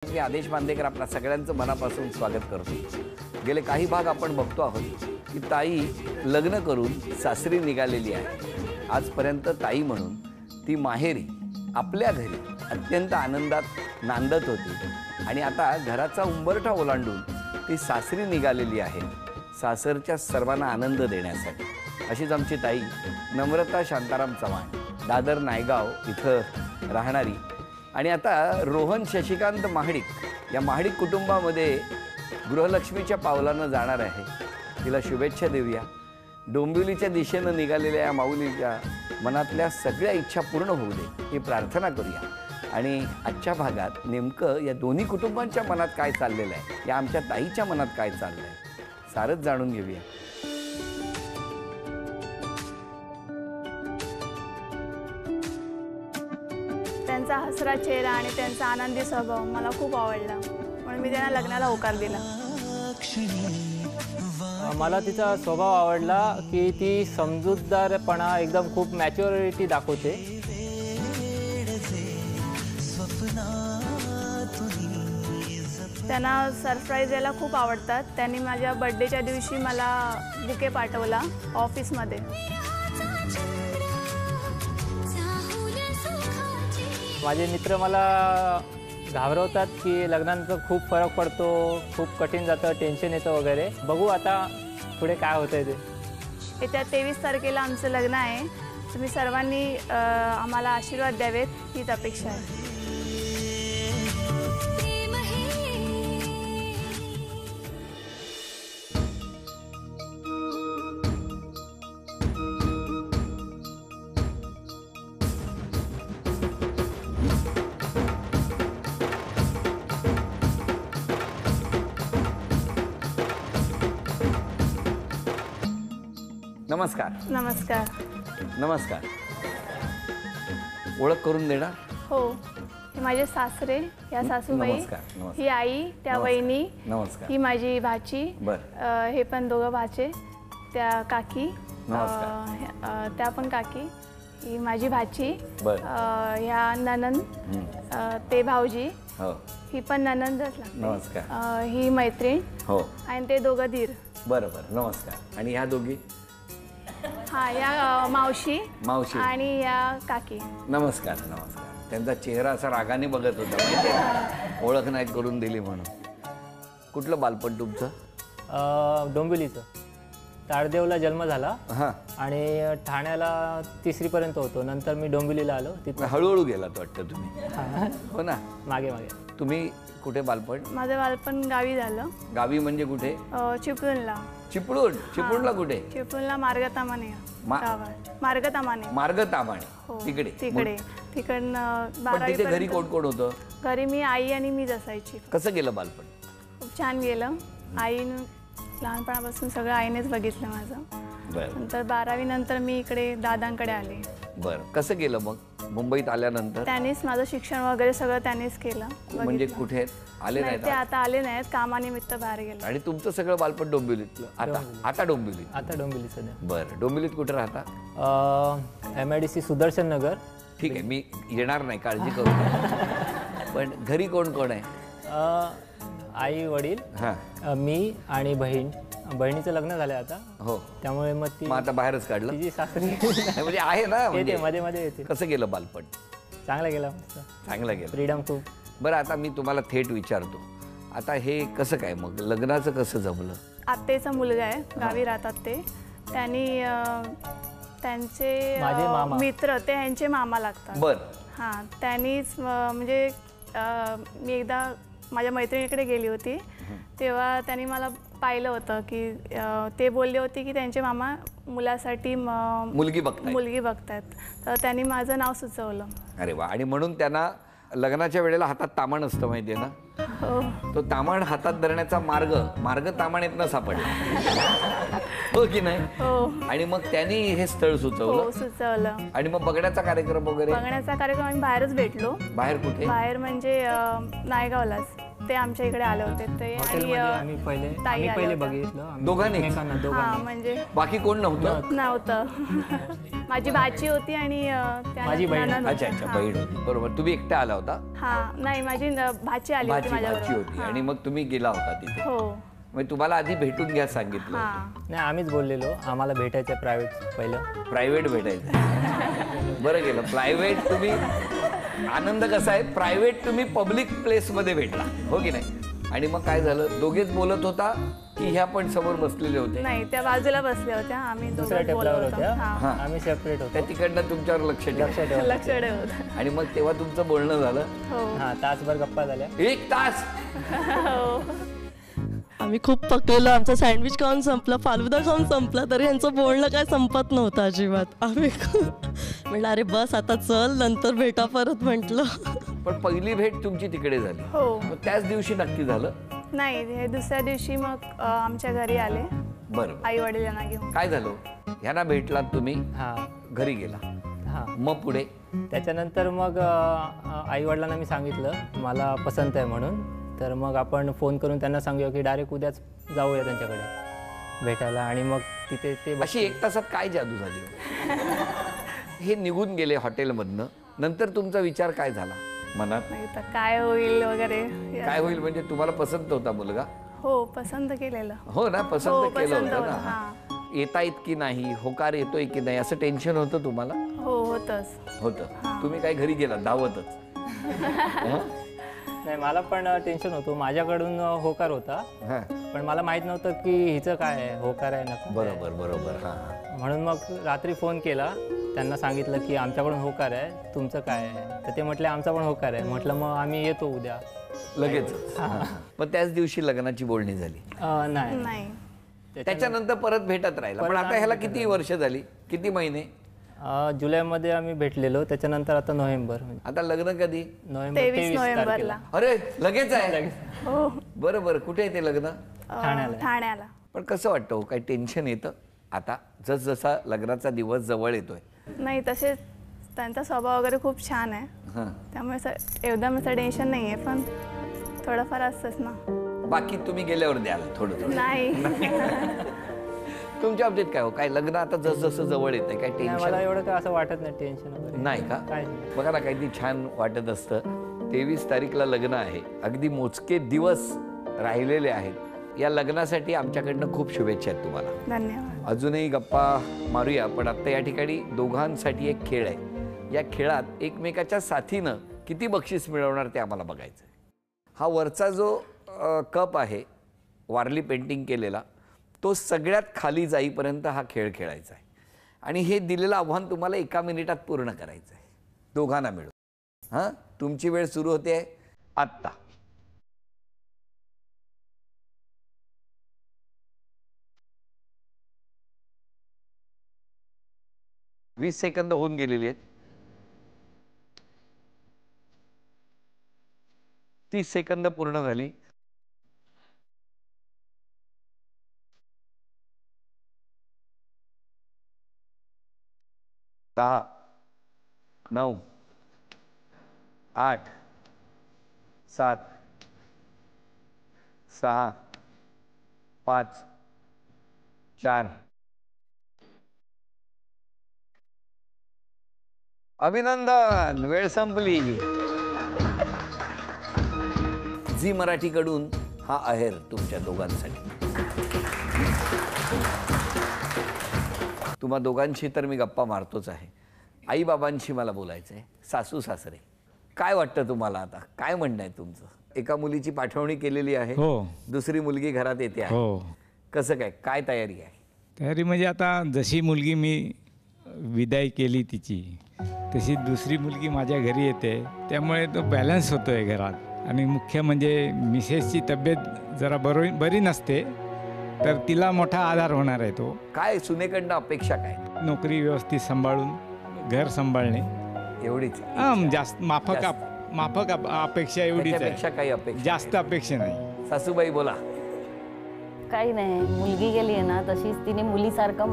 मी आदेश बांदेकर आपल्या सगळ्यांचं मनापासून स्वागत करतो। गेले काही भाग आपण बघतो आहोत की ताई लग्न करून सासरी निघालेली आहे। आजपर्यंत ताई म्हणून ती माहेरी आपल्या घरी अत्यंत आनंदात नांदत होती आणि आता घराचा उंबरठा ओलांडून ती सासरी निघालेली आहे सासरच्या सर्वांना आनंद देण्यासाठी। अशीच आमची ताई नम्रता शांताराम चव्हाण, दादर नायगाव इथं राहणारी आणि आता रोहन शशिकांत महाडिक या महाडिक कुटुंबामध्ये गृहलक्ष्मीच्या पावलानं जाणार आहे। तिला शुभेच्छा देऊया। डोंबिवलीच्या दिशेनं निघालेल्या या माऊलीच्या मनातल्या सगळ्या इच्छा पूर्ण होऊ दे ही प्रार्थना करूया। आणि आजच्या भागात नेमकं या दोन्ही कुटुंबांच्या मनात काय चाललेलं आहे, या आमच्या ताईच्या मनात काय चाललं आहे सारंच जाणून घेऊया। त्यांचा हसरा चेहरा आणि त्यांचा आनंदी स्वभाव मला खूप आवडला, म्हणून मी त्यांना लग्नाला होकार दिला। मला तिचा स्वभाव आवडला की ती समजूतदारपणा एकदम खूप मॅच्युरिटी दाखवते। त्यांना सरप्राईज द्यायला खूप आवडतात। त्यांनी माझ्या बर्थडेच्या दिवशी मला बुके पाठवला ऑफिसमध्ये। माझे मित्र मला घाबरवतात की लग्नानंतर खूप फरक पडतो, खूप कठीण जातं, टेन्शन येतं वगैरे। बघू आता पुढे काय होतंय ते। येत्या 23 तारखेला आमचं लग्न आहे। तुम्ही सर्वांनी आम्हाला आशीर्वाद द्यावेत हीच अपेक्षा आहे। नमस्कार। नमस्कार। नमस्कार। ओळख करून देणार? हो, हे माझे सासरे, या सासूबाई, नमस्कार, नमस्कार। ही आई, त्या वहिनी, नमस्कार। ही माझी भाची, हे पण दोघं भाचे, त्या काकी, त्या पण काकी, ही माझी भाची, ह्या ननंद, ते भाऊजी, ही पण ननंदच लागते। नमस्कार। ही मैत्रीण, हो, आणि ते दोघं धीर। बरोबर, नमस्कार। आणि ह्या दोघी? हा, या मावशी, मावशी आणि या काकी। नमस्कार। नमस्कार। त्यांचा चेहरा असा रागाने बघत होता माहिती, ओळख नाही करून दिली म्हणून। कुठलं बालपण तुमचं? डोंबिवलीचं। ताडदेवला जन्म झाला आणि ठाण्याला 3री पर्यंत होतो, नंतर मी डोंबिवलीला आलो। तिथे हळूहळू गेलात वाटतं तुम्ही, हो ना? मागे मागे। तुम्ही कुठे बालपण? माझं बालपण गावी झालं। गावी म्हणजे कुठे? चिपळूणला। चिपळूण? चिपळूणला कुठे? चिपळूणला मार्गतामाने। मार्गतामाने। मार्गतामाने तिकडे? तिकडे तिकडनं 12वी तिथे घरी कोण कोण होतं? घरी मी, आई आणि मीच असायची। कसं गेलं बालपण? खूप छान गेलं। आईनं लहानपणापासून सगळं आईनेच बघितलं माझं। नंतर 12वी नंतर मी इकडे दादांकडे आले। बरं, कसं गेलं मग मुंबईत आल्यानंतर? त्यांनीच माझं शिक्षण वगैरे सगळं त्यांनीच केलं। म्हणजे कुठे आले नाहीत? ते आता आले नाहीत, कामानिमित्त बाहेर गेले। आणि तुमचं सगळं बालपण डोंबिवलीतलं? आता डोंबिवलीत? आता डोंबिवली सध्या। बरं, डोंबिवलीत कुठे राहता? MIDC सुदर्शन नगर। ठीक आहे, मी येणार नाही, काळजी करू नका। पण घरी कोण कोण आहे? आई वडील, मी आणि बहीण। बहिणीचं लग्न झालंय आता, हो, त्यामुळे मग ती आता बाहेरच काढलं? तिची सासरी म्हणजे आहे ना, येते मध्ये मध्ये येते। कसं गेलं बालपण? चांगलं गेलं, चांगलं गेलं, फ्रीडम खूप। बरं, आता मी तुम्हाला थेट विचारतो, आता हे कसं काय मग लग्नाचं कसं जमलं? आत्तेचा मुलगा आहे, गावी राहतात ते। त्यांनी त्यांचे मित्र, ते यांचे मामा लागतात। बरं, हां, त्यांनीच म्हणजे मी एकदा माझ्या मैत्रिणीकडे गेली होती, तेव्हा त्यांनी मला पाहिलं होतं की ते बोलले होते की त्यांचे मामा मुलासाठी मुलगी बघतात, तर त्यांनी माझं नाव सुचवलं। अरे वा, आणि म्हणून त्यांना लग्नाच्या वेळेला हातात तामण असतं माहिती आहे ना? हो, तो तामण हातात धरण्याचा मार्ग तामणेतनं सापडला, हो की नाही? हो। आणि मग त्यांनी हे स्थळ सुचवलं। आणि मग बघण्याचा कार्यक्रम वगैरे? बघण्याचा कार्यक्रम आम्ही बाहेरच भेटलो। बाहेर कुठे? बाहेर म्हणजे नायगावलाच। ते आमच्या इकडे आले होते ते. हॉटेलमध्ये आम्ही ताई आल्या पहिले होत्या. बघितलं आम्ही दोघांनी? एकमेकांना, हा दोघांनी. म्हणजे बाकी कोण नव्हतं? नव्हतं. माझी भाची होती आणि माझी बहीण. अच्छा अच्छा, बहीण होती, बरोबर. तुम्ही एकटा आला होता? हा नाही, माझी भाची आली होती भाची माझ्याबरोबर. होती आणि मग तुम्ही गेला होता तिथे. हो. म्हणजे तुम्हाला आधी भेटून घ्या सांगितलं? हा. नाही, आम्हीच बोललेलो आम्हाला भेटायचं प्रायव्हेट पहिलं. प्रायव्हेट भेटायचं. बरं केलं. प्रायव्हेट तुम्ही, आनंद कसा आहे, प्रायव्हेट तुम्ही पब्लिक प्लेसमध्ये भेटला, हो की नाही? आणि मग काय झालं, दोघेच बोलत होता की ह्या पण समोर बसलेले होते? नाही, त्या बाजूला बसल्या होत्या, आम्ही दुसऱ्या दोघं बोलत टेबलावर होतो. होत्या, हा. आम्ही सेपरेट त्या होतो. तिकडनं तुमच्यावर लक्ष ठेवा. लक्ष ठेवत. आणि मग तेव्हा तुमचं बोलणं झालं? हो. हा, तासभर गप्पा झाल्या. 1 तास? हो. आम्ही खूप पकलेलो, आमचं सँडविच खाऊन संपलं, फालुदा खाऊन संपला, तरी यांचं बोलणं काय संपत नव्हतं अजिबात. आम्ही म्हटलं अरे बस आता चल, नंतर भेटा परत म्हटलं. पण पहिली भेट तुमची तिकडे झाली? हो. मग त्याच दिवशी नक्की झालं? नाही, हे दुसऱ्या दिवशी मग आमच्या घरी आले, बरं. आई वडिलांना घेऊन. काय झालं, ह्यांना भेटलात तुम्ही, हा घरी गेला, हा. मग पुढे? त्याच्यानंतर मग आई वडिलांना मी सांगितलं मला पसंत आहे म्हणून. तर मग आपण फोन करून त्यांना सांगूया की डायरेक्ट उद्याच जाऊया त्यांच्याकडे भेटायला. आणि मग तिथे ते अशी 1 तासात काय जादू झाली? हे निघून गेले हॉटेलमधनं, नंतर तुमचा विचार काय झाला मनात? नाही तर काय होईल वगैरे. काय होईल म्हणजे तुम्हाला पसंत होता मुलगा? हो, पसंत केलेलं. हो ना, हो, पसंत केलं पसंत होतं होतं, ना. येतायत की नाही, होकार येतोय की नाही, असं टेन्शन होतं तुम्हाला? हो, होतंच. होतं. तुम्ही काय घरी गेला धावतच? नाही, मला पण टेन्शन होतं. माझ्याकडून होकार होता, हां, पण मला माहित नव्हतं की हिचं काय आहे, होकार आहे नका. बरोबर बरोबर. हां, म्हणून मग रात्री फोन केला, त्यांना सांगितलं की आमच्याकडून होकार आहे, तुमचं काय आहे? तर ते म्हटले आमचा पण होकार आहे. म्हटलं मग आम्ही येतो उद्या लगेच. मग त्याच दिवशी लग्नाची बोलणी झाली? नाही. नाही, त्याच्यानंतर परत भेटत राहिला. पण आता ह्याला किती वर्ष झाली, किती महिने? जुलैमध्ये आम्ही भेटलेलो, त्याच्यानंतर आता नोव्हेंबर. आता लग्न कधी? नोव्हेंबर 23 23 नोव्हेंबरला. तारखेला. अरे लगेच आहे? हो. बरं बरं. कुठे आहे ते लग्न? ठाण्याला. पण कसं वाटतं हो, काही टेन्शन येतं आता जसजसा लग्नाचा दिवस जवळ येतोय? नाही, तसे त्यांचा स्वभाव वगैरे खूप छान आहे, हां. त्यामुळे एकदम असं टेन्शन नाही आहे, पण थोडंफार असतंच ना. बाकी तुम्ही गेल्यावर द्याल थोडं थोडं? नाही. तुमच्या बाबतीत काय हो, काय लग्न आता जसं जवळ येतंय, काय नाही, टेन्शन मला एवढं काय असं वाटत नाही, टेन्शन वगैरे नाही का? काय नाही. बघा ना, काहीतरी छान वाटत असतं. 23 तारीखला लग्न आहे, अगदी मोजके दिवस राहिलेले आहेत. या लग्नासाठी आमच्याकडनं खूप शुभेच्छा आहेत तुम्हाला. धन्यवाद. अजूनही गप्पा मारूया, पण आत्ता या ठिकाणी दोघांसाठी एक खेळ आहे. या खेळात एकमेकाच्या साथीनं किती बक्षीस मिळवणार ते आम्हाला बघायचं आहे. हा वरचा जो कप आहे वारली पेंटिंग केलेला, तो सगळ्यात खाली जाईपर्यंत हा खेळ खेळायचा आहे. आणि हे दिलेलं आव्हान तुम्हाला 1 मिनिटात पूर्ण करायचं आहे, दोघांना मिळून. हां, तुमची वेळ सुरू होते आहे आत्ता. वीस सेकंद होऊन गेलेली आहेत. 30 सेकंद पूर्ण झाली. दहा, 9, 8, 7, 6, 5, 4. अभिनंदन, वेळ संपली. झी मराठीकडून हा आहेर तुमच्या दोघांसाठी. तुम्हा दोघांशी तर मी गप्पा मारतोच आहे, आई बाबांशी मला बोलायचं आहे. सासू सासरे, काय वाटतं तुम्हाला आता? काय म्हणणं आहे तुमचं? एका मुलीची पाठवणी केलेली आहे, हो. दुसरी मुलगी घरात येते आहे. हो. कसं काय, काय तयारी आहे? तयारी म्हणजे आता जशी मुलगी मी विदाई केली तिची, तशी दुसरी मुलगी माझ्या घरी येते, त्यामुळे तो बॅलन्स होतो आहे घरात. आणि मुख्य म्हणजे मिसेसची तब्येत जरा बरी नसते, तर तिला मोठा आधार होणार आहे तो. काय सुनेकडनं अपेक्षा काय? नोकरी व्यवस्थित सांभाळून घर सांभाळणे, एवढीच? जास्त माफक अपेक्षा एवढीच त्याच्यापेक्षा आहे, काही अपेक्षा? जास्त अपेक्षा नाही. सासूबाई बोला. काही नाही, मुलगी गेली आहे ना, तशीच तिने मुलीसारखं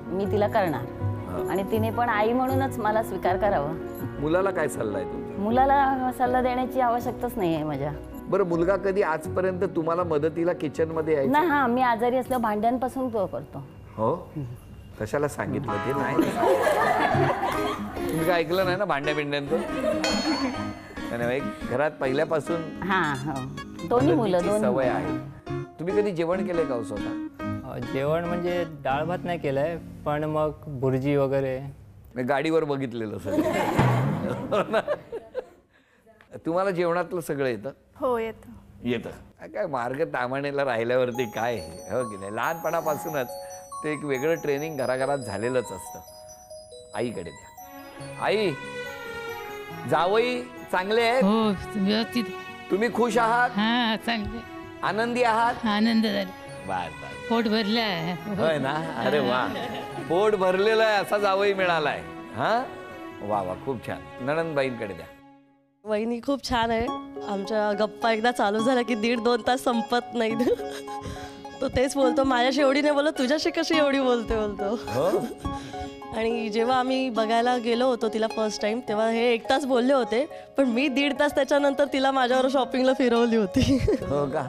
मी तिला करणार, आणि तिने पण आई म्हणूनच मला स्वीकार करावा. मुलाला काय सल्ला आहे तुमचा? मुलाला सल्ला देण्याची आवश्यकताच नाही आहे माझ्या. बरं, मुलगा कधी आजपर्यंत तुम्हाला मदतीला किचन मध्ये यायचा? नाही, हा मी आजारी असल्या भांड्यांपासून तो करतो. हो, कशाला सांगितलं ते नाही. तुम्ही काय ऐकलं नाही ना भांड्या बिंड्यांचं? नाही, घरात पहिल्यापासून हा हो, दोन्ही मुलं मदतीची दोन्ही सवय मुलं. आहे. तुम्ही कधी जेवण केलंय का हो स्वतः? जेवण म्हणजे डाळ भात नाही केलंय, पण मग भुर्जी वगैरे. मी गाडीवर बघितलेलं सगळं. तुम्हाला जेवणातलं सगळं येतं? हो येतं. येतं. काय मार्ग तामाणेला राहिल्यावरती काय आहे, हो की नाही? लहानपणापासूनच ते एक वेगळं ट्रेनिंग घराघरात झालेलंच असतं. आईकडे द्या. आई, जावई चांगले आहेत? हो व्यवस्थित. तुम्ही खुश आहात? हा चांगले, आनंदी आहात? आनंद झाला, बर बर. पोट भरलं. होय ना? अरे वा, पोट भरलेलं आहे असा जावई मिळालाय. हा, वा वा, खूप छान. नणंदबाईंकडे द्या. वहिनी खूप छान आहे. आमच्या गप्पा एकदा चालू झाला की 1.5-2 तास संपत नाही. तो तेच बोलतो, माझ्याशी एवढी नाही बोलत, तुझ्याशी कशी एवढी बोलते बोलतो. हो, आणि जेव्हा आम्ही बघायला गेलो होतो तिला फर्स्ट टाइम, तेव्हा हे 1 तास बोलले होते, पण मी 1.5 तास त्याच्यानंतर तिला माझ्यावर शॉपिंगला फिरवली होती. हो का?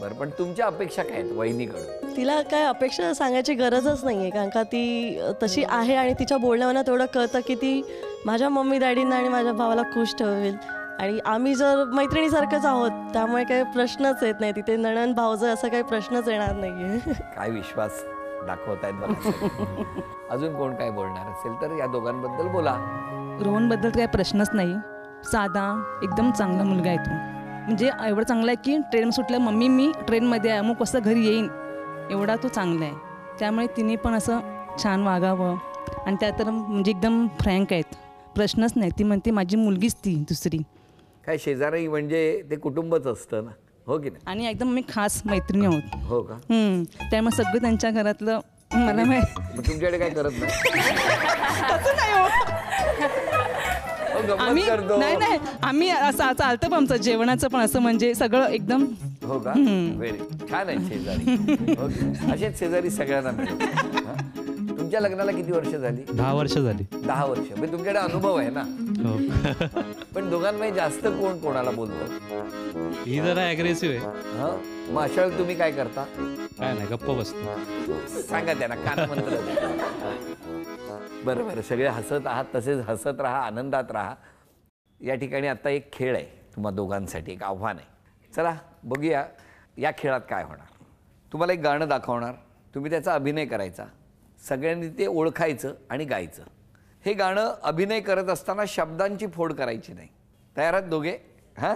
बरं, पण तुमच्या अपेक्षा काय आहेत वहिनीकडून? तिला काय अपेक्षा सांगायची गरजच नाही आहे, कारण का ती तशी आहे आणि तिच्या बोलण्यावरनं तेवढं कळतं की ती माझ्या मम्मी डॅडींना आणि माझ्या भावाला खुश ठेवेल. आणि आम्ही जर मैत्रिणीसारखंच आहोत, त्यामुळे काही प्रश्नच येत नाही. तिथे नणंद भावजं असं काही प्रश्नच येणार नाही आहे. काय विश्वास दाखवतायत बघा. अजून कोण काय बोलणार असेल तर या दोघांबद्दल बोला. रोहनबद्दल काही प्रश्नच नाही. साधा एकदम चांगला मुलगा आहे तो. म्हणजे एवढं चांगला आहे की ट्रेन सुटल्या, मम्मी मी ट्रेनमध्ये आहे, अमुक वाजता घरी येईन, एवढा तो चांगला आहे. त्यामुळे तिने पण असं छान वागावं. आणि त्या तर म्हणजे एकदम फ्रँक आहेत, प्रश्नच नाही. ती म्हणते माझी मुलगीच ती दुसरी. काय शेजारी म्हणजे ते कुटुंबच असतं ना, हो की नाही? आणि एकदम मी खास मैत्रिणी आहोत. हो का? त्यामुळे सगळं त्यांच्या घरातलं मला माहिती. मग तुमच्याकडे काय करत नाही? हो, गंमत आम्ही करतो. नाही आम्ही असं चालतं पण आमचं जेवणाचं पण असं म्हणजे सगळं एकदम. हो का? व्हेरी छान आहे शेजारी. हो की? असेच शेजारी सगळ्यांना मिळतात. हा? तुमच्या लग्नाला किती वर्ष झाली? 10 वर्ष झाली. 10 वर्ष. म्हणजे तुमच्याकडे अनुभव आहे ना. हो. पण दोघांमध्ये जास्त कोण कोणाला बोलतो? ही जरा ॲग्रेसिव्ह आहे. हा, मग अशा वेळी तुम्ही काय करता? काय नाही, गप्प बसतो. सांगा त्यांना, कानमंत्र. बरं बरं, सगळे हसत आहात, तसेच हसत राहा, आनंदात राहा. या ठिकाणी आता एक खेळ आहे तुम्हा दोघांसाठी, एक आव्हान आहे. चला बघूया या खेळात काय होणार. तुम्हाला एक गाणं दाखवणार, तुम्ही त्याचा अभिनय करायचा, सगळ्यांनी ते ओळखायचं आणि गायचं. हे गाणं अभिनय करत असताना शब्दांची फोड करायची नाही. तयार आहात दोघे? हां,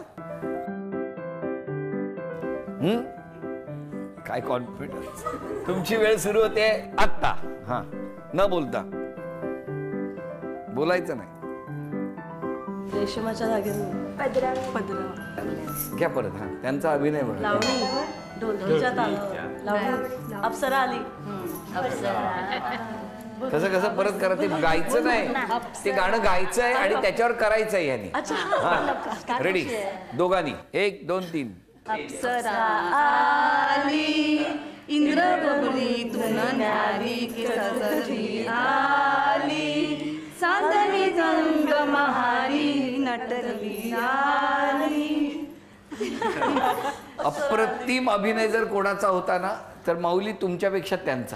काय कॉन्फिडन्स. तुमची वेळ सुरू होते आत्ता. हां, न बोलता, बोलायचं नाही. रेशमाच्या धाग्याने घ्या परत. हां, त्यांचा अभिनय बघा. लावणी, ढोलकीच्या तालावर लावणी, अप्सरा आली. कसं कसं परत करा. ते गायचं नाही, ते गाणं गायचं आहे आणि त्याच्यावर करायचं आहे यांनी. हां, रेडी दोघांनी. 1 2 3. अप्सरा आली, इंद्र बबली तुन न्यारी सजरी आली, चांदणी रंग महारी नटली आली. अप्रतिम अभिनय जर कोणाचा होता ना तर माऊली तुमच्यापेक्षा त्यांचा.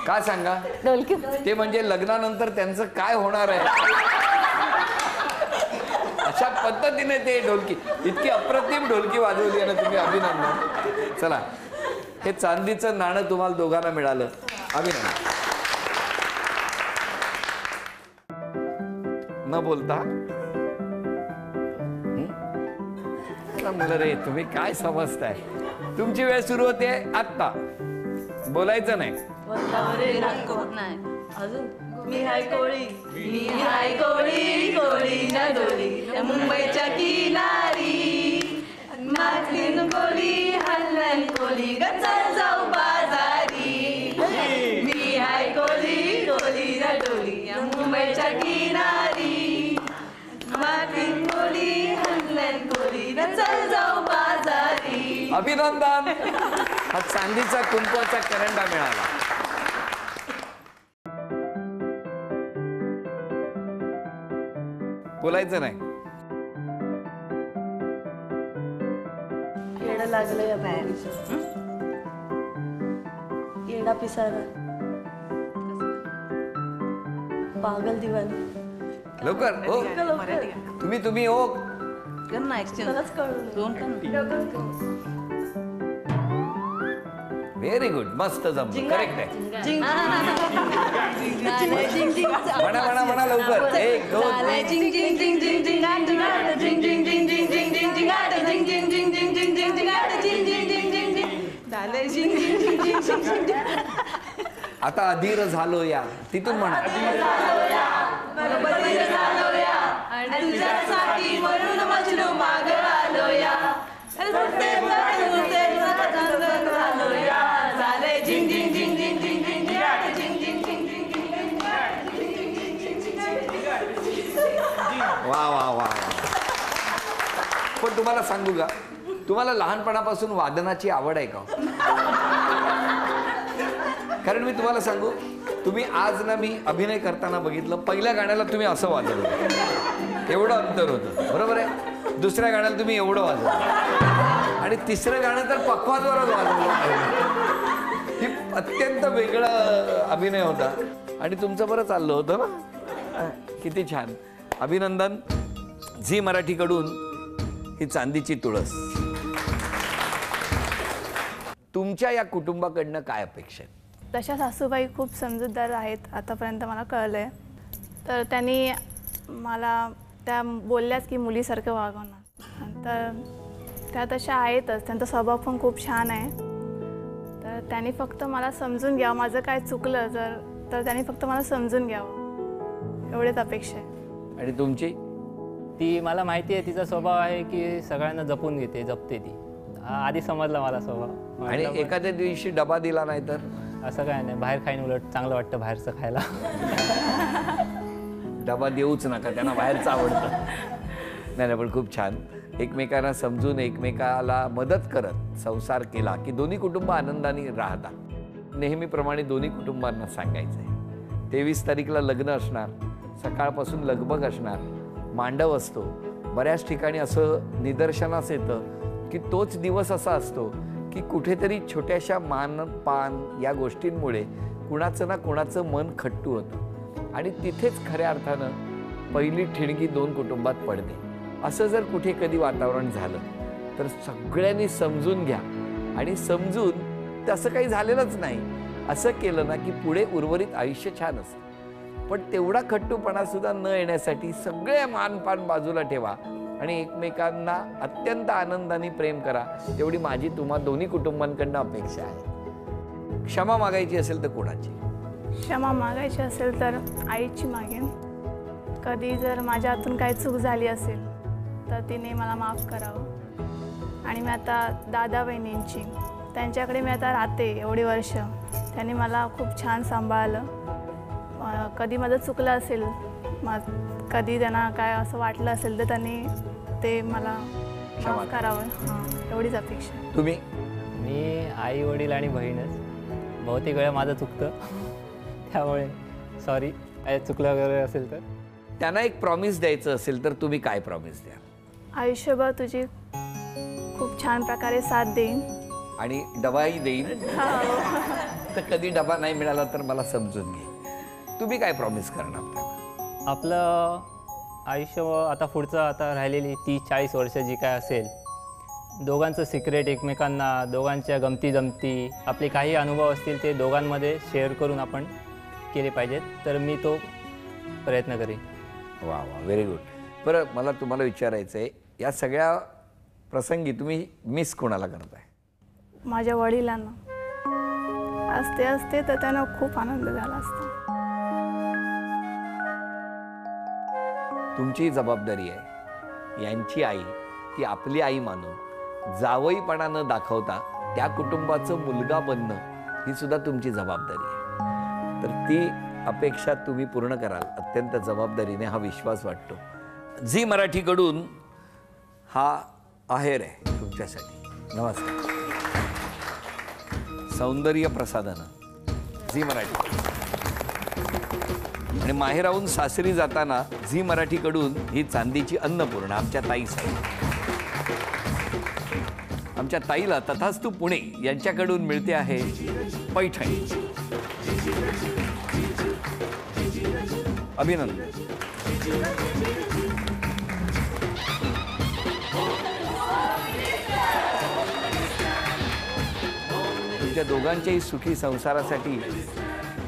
का सांगा? ढोलकी. ते म्हणजे लग्नानंतर त्यांचं काय होणार आहे अशा पद्धतीने ते ढोलकी, इतकी अप्रतिम ढोलकी वाजवली आहे ना तुम्ही. अभिनंदन. चला, हे चांदीचं नाणं तुम्हाला दोघांना मिळालं. अभिनंदन. न बोलता मुलं रे, तुम्ही काय समजताय? तुमची वेळ सुरू होते आत्ता. बोलायचं नाही. अजून मी हाय कोळी, मी हाय कोळी, कोळी न डोली मुंबईच्या किनारी, मागीन कोळी हल्लन कोळी गचल जाऊ बाजारी. मी हाय कोळी, कोळी न डोली मुंबईच्या किनारी, मागीन कोळी हल्लन कोळी गचल जाऊ बाजारी. अभिनंदन. हा चांदीचा कुंकवाचा करंडा मिळाला. बोलायचं नाही. गाणं लागलं या बाहेर येडा पिसारा पागल दिवानी लवकर हो तुम्ही हो मलाच कळलं व्हेरी गुड मस्त जमलं करेक्ट आहे म्हणा लवकर 1 2 आता अधीर झालो या तिथून म्हणा वा वा वा पण तुम्हाला सांगू का तुम्हाला लहानपणापासून वादनाची आवड आहे का कारण मी तुम्हाला सांगू तुम्ही आज ना मी अभिनय करताना बघितलं पहिल्या गाण्याला तुम्ही असं वाजवलं एवढं अंतर होतं बरोबर आहे दुसऱ्या गाण्याला तुम्ही एवढं वाजवलं आणि तिसरं गाणं तर पक्वाद्वाराच वाजवलं ही अत्यंत वेगळा अभिनय होता आणि तुमचं बरं चाललं होतं ना किती छान अभिनंदन झी मराठीकडून ही चांदीची तुळस तुमच्या या कुटुंबाकडनं काय अपेक्षा आहे तशा सासूबाई खूप समजूतदार आहेत आतापर्यंत मला कळलं आहे तर त्यांनी मला त्या बोलल्याच की मुलीसारखं वागवणार तर त्या तशा आहेतच त्यांचा स्वभाव पण खूप छान आहे तर त्यांनी फक्त मला समजून घ्यावं माझं काय चुकलं तर त्यांनी फक्त मला समजून घ्यावं एवढेच अपेक्षा आहे आणि तुमची ती मला माहिती आहे तिचा स्वभाव आहे की सगळ्यांना जपून घेते जपते ती आधी समजला मला स्वभाव आणि एखाद्या दिवशी डबा दिला नाही तर असं काय नाही बाहेर खाईन उलट चांगलं वाटतं बाहेरचं खायला डबा देऊच नका त्यांना बाहेरचं आवडतं नाही पण खूप छान एकमेकांना समजून एकमेकाला मदत करत संसार केला की दोन्ही कुटुंब आनंदाने राहतात नेहमीप्रमाणे दोन्ही कुटुंबांना सांगायचं आहे 23 तारीखला लग्न असणार सकाळपासून लगबग असणार मांडव असतो बऱ्याच ठिकाणी असं निदर्शनास येतं की तोच दिवस असा असतो की कुठेतरी छोट्याशा मानपान या गोष्टींमुळे कुणाचं ना कुणाचं मन खट्टू होतं आणि तिथेच खऱ्या अर्थानं पहिली ठिणगी 2 कुटुंबात पडते असं जर कुठे कधी वातावरण झालं तर सगळ्यांनी समजून घ्या आणि समजून तसं काही झालेलंच नाही असं केलं ना की पुढे उर्वरित आयुष्य छान असतं पण तेवढा खट्टूपणा सुद्धा न येण्यासाठी सगळे मानपान बाजूला ठेवा आणि एकमेकांना अत्यंत आनंदाने प्रेम करा तेवढी माझी तुम्हा दोन्ही कुटुंबांकडनं अपेक्षा आहे क्षमा मागायची असेल तर कोणाची क्षमा मागायची असेल तर आईची मागेन कधी जर माझ्या हातून काही चूक झाली असेल तर तिने मला माफ करावं आणि मी आता दादा बहिणींची त्यांच्याकडे मी आता राहते एवढी वर्ष त्यांनी मला खूप छान सांभाळलं कधी माझं चुकलं असेल कधी त्यांना काय असं वाटलं असेल तर त्यांनी ते मला माफ करावं एवढीच अपेक्षा तुम्ही मी आई वडील आणि बहीणच बहुतेक वेळा माझं चुकतं त्यामुळे सॉरी चुकलं वगैरे असेल तर त्यांना एक प्रॉमिस द्यायचं असेल तर तुम्ही काय प्रॉमिस द्या आयुष्यभर तुझी खूप छान प्रकारे साथ देईन आणि डबाही देईन तर कधी डबा नाही मिळाला तर मला समजून घे तुम्ही काय प्रॉमिस करणार त्याला आपलं आयुष्य आता पुढचं आता राहिलेली 30-40 वर्ष जी काय असेल दोघांचं सिक्रेट एकमेकांना दोघांच्या गमती जमती आपले काही अनुभव असतील ते दोघांमध्ये शेअर करून आपण केले पाहिजेत तर मी तो प्रयत्न करेन वा वा व्हेरी गुड बरं मला तुम्हाला विचारायचं आहे या सगळ्या प्रसंगी तुम्ही मिस कोणाला करताय माझ्या वडिलांना असते तर त्यांना खूप आनंद झाला असता तुमची जबाबदारी आहे यांची आई ती आपली आई मानून जावईपणा न दाखवता त्या कुटुंबाचं मुलगा बनणं ही सुद्धा तुमची जबाबदारी आहे तर ती अपेक्षा तुम्ही पूर्ण कराल अत्यंत जबाबदारीने हा विश्वास वाटतो झी मराठीकडून हा आहेर आहे तुमच्यासाठी नमस्कार सौंदर्य प्रसाधनं झी मराठी आणि माहेराहून सासरी जाताना झी मराठीकडून ही चांदीची अन्नपूर्णा आमच्या ताईसाठी आमच्या ताईला तथास्तू पुणे यांच्याकडून मिळते आहे पैठणी. अभिनंदन. तुमच्या दोघांच्याही सुखी संसारासाठी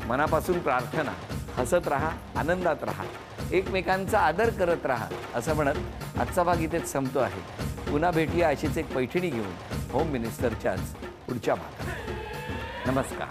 मनापासून प्रार्थना. हसत राहा, आनंदात राहा, एकमेकांचा आदर करत राहा असं म्हणत आजचा भाग इथेच संपतो आहे. पुन्हा भेटूया अशीच एक पैठणी घेऊन होम मिनिस्टरच्याच पुढच्या भागात. नमस्कार.